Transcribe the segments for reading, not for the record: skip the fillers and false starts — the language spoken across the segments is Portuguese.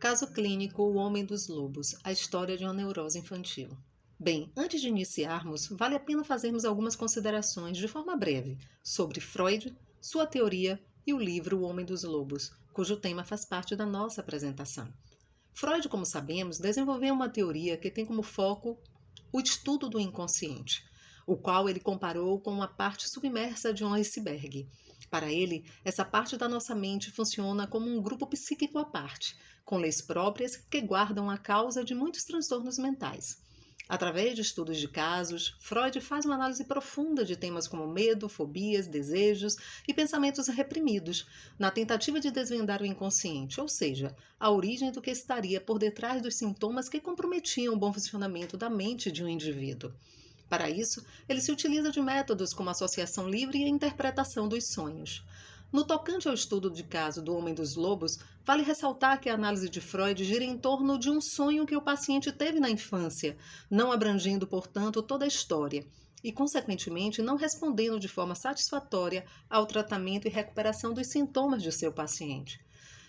Caso clínico O Homem dos Lobos, a história de uma neurose infantil. Bem, antes de iniciarmos, vale a pena fazermos algumas considerações de forma breve sobre Freud, sua teoria e o livro O Homem dos Lobos, cujo tema faz parte da nossa apresentação. Freud, como sabemos, desenvolveu uma teoria que tem como foco o estudo do inconsciente, o qual ele comparou com uma parte submersa de um iceberg. Para ele, essa parte da nossa mente funciona como um grupo psíquico à parte, com leis próprias que guardam a causa de muitos transtornos mentais. Através de estudos de casos, Freud faz uma análise profunda de temas como medo, fobias, desejos e pensamentos reprimidos, na tentativa de desvendar o inconsciente, ou seja, a origem do que estaria por detrás dos sintomas que comprometiam o bom funcionamento da mente de um indivíduo. Para isso, ele se utiliza de métodos como associação livre e a interpretação dos sonhos. No tocante ao estudo de caso do Homem dos Lobos, vale ressaltar que a análise de Freud gira em torno de um sonho que o paciente teve na infância, não abrangendo, portanto, toda a história, e, consequentemente, não respondendo de forma satisfatória ao tratamento e recuperação dos sintomas de seu paciente.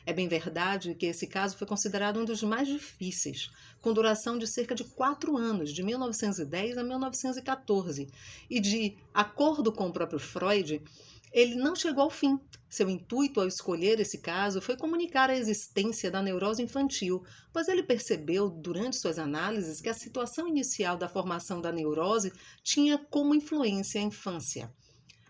É bem verdade que esse caso foi considerado um dos mais difíceis, com duração de cerca de 4 anos, de 1910 a 1914, e de acordo com o próprio Freud, ele não chegou ao fim. Seu intuito ao escolher esse caso foi comunicar a existência da neurose infantil, pois ele percebeu, durante suas análises, que a situação inicial da formação da neurose tinha como influência a infância.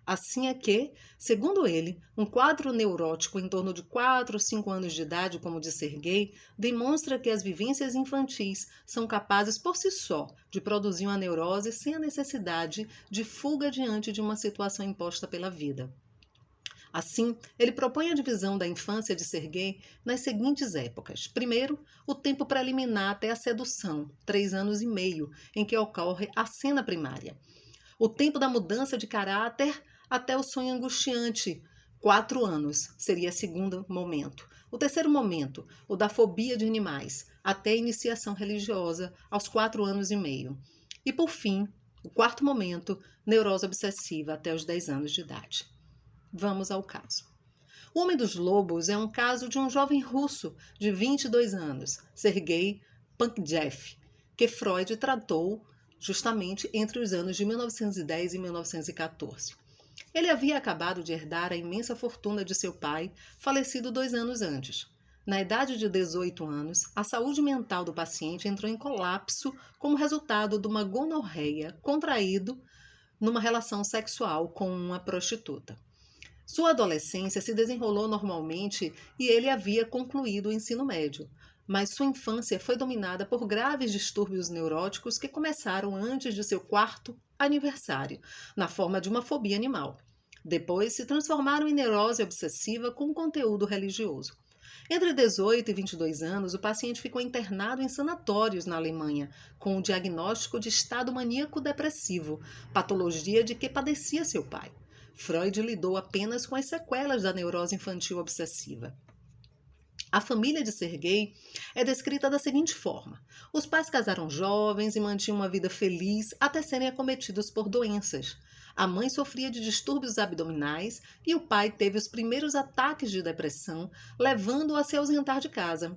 Assim é que, segundo ele, um quadro neurótico em torno de 4 ou 5 anos de idade, como de Sergei, demonstra que as vivências infantis são capazes por si só de produzir uma neurose sem a necessidade de fuga diante de uma situação imposta pela vida. Assim, ele propõe a divisão da infância de Sergei nas seguintes épocas. Primeiro, o tempo preliminar até a sedução, 3 anos e meio, em que ocorre a cena primária. O tempo da mudança de caráter até o sonho angustiante, 4 anos, seria o segundo momento. O terceiro momento, o da fobia de animais, até a iniciação religiosa, aos 4 anos e meio. E, por fim, o quarto momento, neurose obsessiva, até os 10 anos de idade. Vamos ao caso. O Homem dos Lobos é um caso de um jovem russo de 22 anos, Sergei Pankjev, que Freud tratou justamente entre os anos de 1910 e 1914. Ele havia acabado de herdar a imensa fortuna de seu pai, falecido 2 anos antes. Na idade de 18 anos, a saúde mental do paciente entrou em colapso como resultado de uma gonorreia contraído numa relação sexual com uma prostituta. Sua adolescência se desenrolou normalmente e ele havia concluído o ensino médio, mas sua infância foi dominada por graves distúrbios neuróticos que começaram antes de seu 4º aniversário, na forma de uma fobia animal. Depois se transformaram em neurose obsessiva com conteúdo religioso. Entre 18 e 22 anos, o paciente ficou internado em sanatórios na Alemanha, com o diagnóstico de estado maníaco-depressivo, patologia de que padecia seu pai. Freud lidou apenas com as sequelas da neurose infantil obsessiva. A família de Sergei é descrita da seguinte forma: os pais casaram jovens e mantinham uma vida feliz até serem acometidos por doenças. A mãe sofria de distúrbios abdominais e o pai teve os primeiros ataques de depressão, levando-o a se ausentar de casa.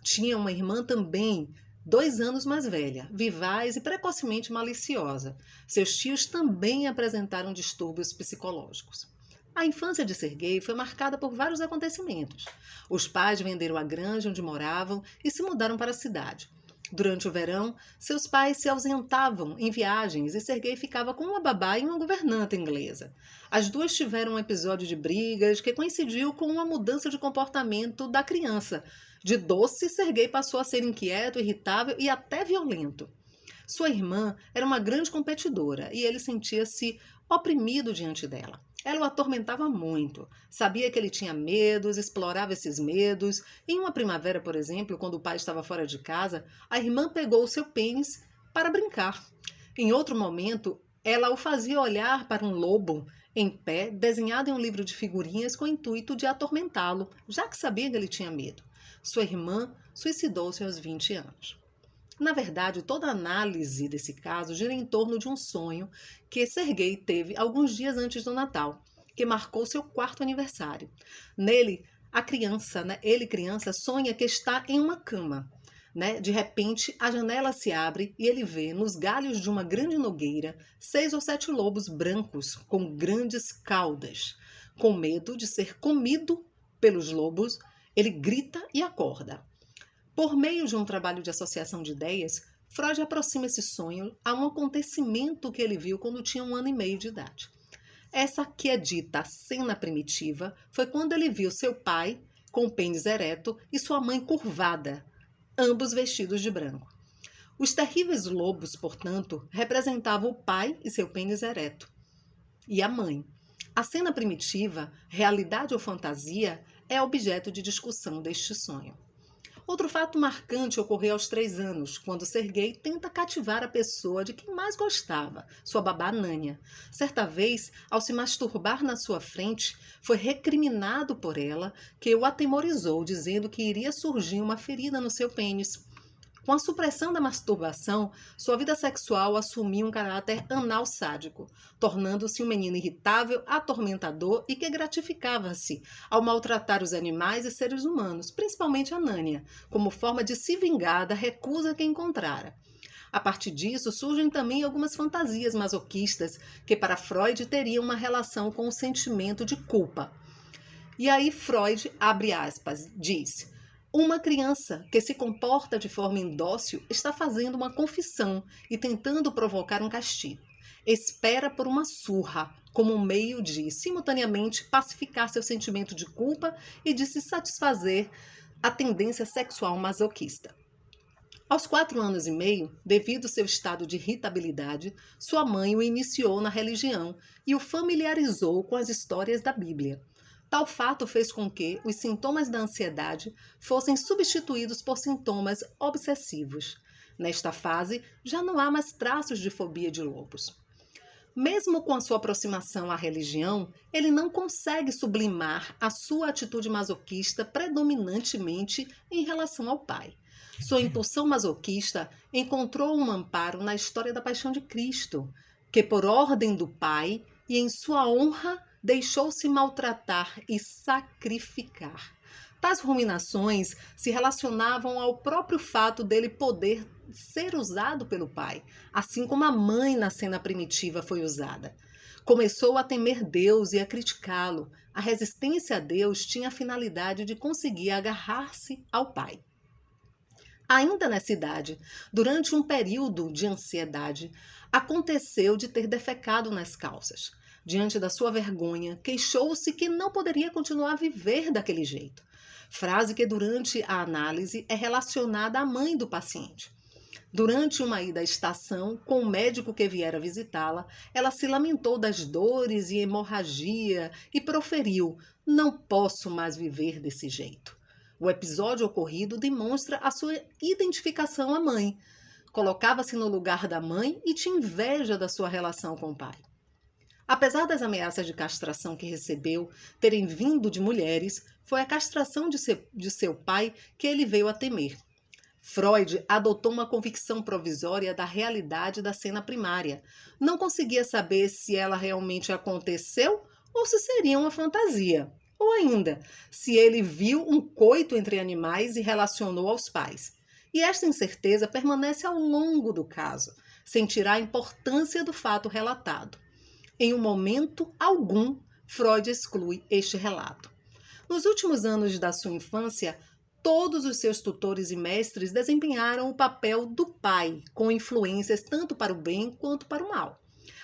Tinha uma irmã também, 2 anos mais velha, vivaz e precocemente maliciosa. Seus tios também apresentaram distúrbios psicológicos. A infância de Sergei foi marcada por vários acontecimentos. Os pais venderam a granja onde moravam e se mudaram para a cidade. Durante o verão, seus pais se ausentavam em viagens e Sergei ficava com uma babá e uma governanta inglesa. As duas tiveram um episódio de brigas que coincidiu com uma mudança de comportamento da criança. De doce, Sergei passou a ser inquieto, irritável e até violento. Sua irmã era uma grande competidora e ele sentia-se oprimido diante dela. Ela o atormentava muito. Sabia que ele tinha medos, explorava esses medos. Em uma primavera, por exemplo, quando o pai estava fora de casa, a irmã pegou o seu pênis para brincar. Em outro momento, ela o fazia olhar para um lobo em pé, desenhado em um livro de figurinhas com o intuito de atormentá-lo, já que sabia que ele tinha medo. Sua irmã suicidou-se aos 20 anos. Na verdade, toda a análise desse caso gira em torno de um sonho que Sergei teve alguns dias antes do Natal, que marcou seu 4º aniversário. Nele, A criança, né, ele criança, sonha que está em uma cama. Né? De repente, a janela se abre e ele vê, nos galhos de uma grande nogueira, 6 ou 7 lobos brancos com grandes caudas. Com medo de ser comido pelos lobos, ele grita e acorda. Por meio de um trabalho de associação de ideias, Freud aproxima esse sonho a um acontecimento que ele viu quando tinha 1 ano e meio de idade. Essa que é dita cena primitiva foi quando ele viu seu pai com o pênis ereto e sua mãe curvada, ambos vestidos de branco. Os terríveis lobos, portanto, representavam o pai e seu pênis ereto, e a mãe. A cena primitiva, realidade ou fantasia, é objeto de discussão deste sonho. Outro fato marcante ocorreu aos 3 anos, quando Serguei tenta cativar a pessoa de quem mais gostava, sua babá Nânia. Certa vez, ao se masturbar na sua frente, foi recriminado por ela, que o atemorizou, dizendo que iria surgir uma ferida no seu pênis. Com a supressão da masturbação, sua vida sexual assumiu um caráter anal sádico, tornando-se um menino irritável, atormentador e que gratificava-se ao maltratar os animais e seres humanos, principalmente a Nânia, como forma de se vingar da recusa que encontrara. A partir disso, surgem também algumas fantasias masoquistas que, para Freud, teriam uma relação com o sentimento de culpa. E aí Freud, abre aspas, diz: uma criança que se comporta de forma indócil está fazendo uma confissão e tentando provocar um castigo. Espera por uma surra, como um meio de, simultaneamente, pacificar seu sentimento de culpa e de se satisfazer a tendência sexual masoquista. Aos 4 anos e meio, devido ao seu estado de irritabilidade, sua mãe o iniciou na religião e o familiarizou com as histórias da Bíblia. Tal fato fez com que os sintomas da ansiedade fossem substituídos por sintomas obsessivos. Nesta fase, já não há mais traços de fobia de lobos. Mesmo com a sua aproximação à religião, ele não consegue sublimar a sua atitude masoquista predominantemente em relação ao pai. Sua impulsão masoquista encontrou um amparo na história da Paixão de Cristo, que, por ordem do pai e em sua honra, deixou-se maltratar e sacrificar. Tais ruminações se relacionavam ao próprio fato dele poder ser usado pelo pai, assim como a mãe na cena primitiva foi usada. Começou a temer Deus e a criticá-lo. A resistência a Deus tinha a finalidade de conseguir agarrar-se ao pai. Ainda nessa idade, durante um período de ansiedade, aconteceu de ter defecado nas calças. Diante da sua vergonha, queixou-se que não poderia continuar a viver daquele jeito. Frase que, durante a análise, é relacionada à mãe do paciente. Durante uma ida à estação, com o médico que viera visitá-la, ela se lamentou das dores e hemorragia e proferiu: "Não posso mais viver desse jeito." O episódio ocorrido demonstra a sua identificação à mãe. Colocava-se no lugar da mãe e tinha inveja da sua relação com o pai. Apesar das ameaças de castração que recebeu terem vindo de mulheres, foi a castração de seu pai que ele veio a temer. Freud adotou uma convicção provisória da realidade da cena primária. Não conseguia saber se ela realmente aconteceu ou se seria uma fantasia. Ou ainda, se ele viu um coito entre animais e relacionou aos pais. E esta incerteza permanece ao longo do caso, sem tirar a importância do fato relatado. Em um momento algum, Freud exclui este relato. Nos últimos anos da sua infância, todos os seus tutores e mestres desempenharam o papel do pai, com influências tanto para o bem quanto para o mal.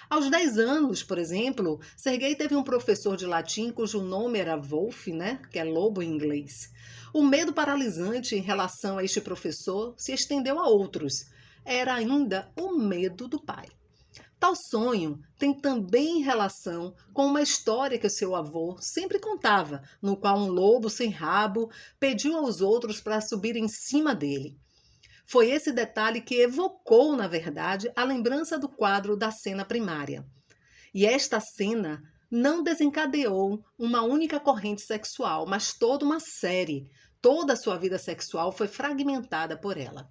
Aos 10 anos, por exemplo, Serguei teve um professor de latim cujo nome era Wolf, que é lobo em inglês. O medo paralisante em relação a este professor se estendeu a outros. Era ainda o medo do pai. Tal sonho tem também relação com uma história que o seu avô sempre contava, no qual um lobo sem rabo pediu aos outros para subir em cima dele. Foi esse detalhe que evocou, na verdade, a lembrança do quadro da cena primária. E esta cena não desencadeou uma única corrente sexual, mas toda uma série. Toda a sua vida sexual foi fragmentada por ela.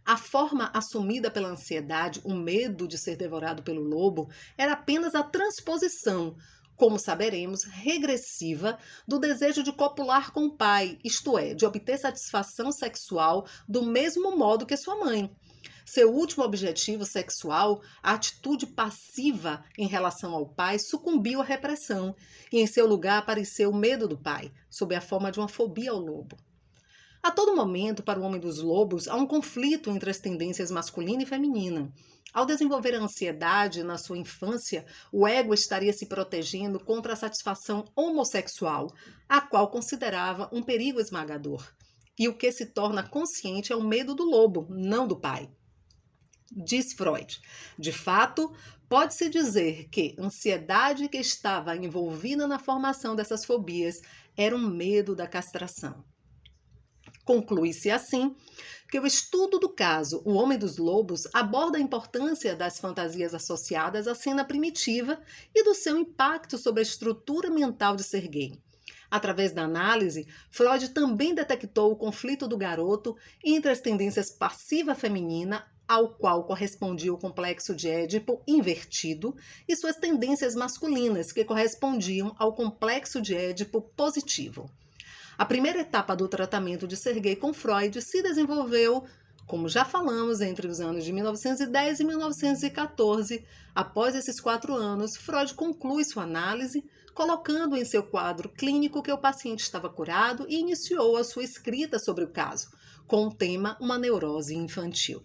A forma assumida pela ansiedade, o medo de ser devorado pelo lobo, era apenas a transposição, como saberemos, regressiva do desejo de copular com o pai, isto é, de obter satisfação sexual do mesmo modo que sua mãe. Seu último objetivo sexual, a atitude passiva em relação ao pai, sucumbiu à repressão, e em seu lugar apareceu o medo do pai, sob a forma de uma fobia ao lobo. A todo momento, para o homem dos lobos, há um conflito entre as tendências masculina e feminina. Ao desenvolver a ansiedade na sua infância, o ego estaria se protegendo contra a satisfação homossexual, a qual considerava um perigo esmagador. E o que se torna consciente é o medo do lobo, não do pai. Diz Freud. De fato, pode-se dizer que a ansiedade que estava envolvida na formação dessas fobias era um medo da castração. Conclui-se assim que o estudo do caso O Homem dos Lobos aborda a importância das fantasias associadas à cena primitiva e do seu impacto sobre a estrutura mental de ser gay. Através da análise, Freud também detectou o conflito do garoto entre as tendências passiva feminina, ao qual correspondia o complexo de Édipo invertido, e suas tendências masculinas, que correspondiam ao complexo de Édipo positivo. A primeira etapa do tratamento de ser gay com Freud se desenvolveu, como já falamos, entre os anos de 1910 e 1914. Após esses 4 anos, Freud conclui sua análise, colocando em seu quadro clínico que o paciente estava curado e iniciou a sua escrita sobre o caso, com o tema Uma Neurose Infantil.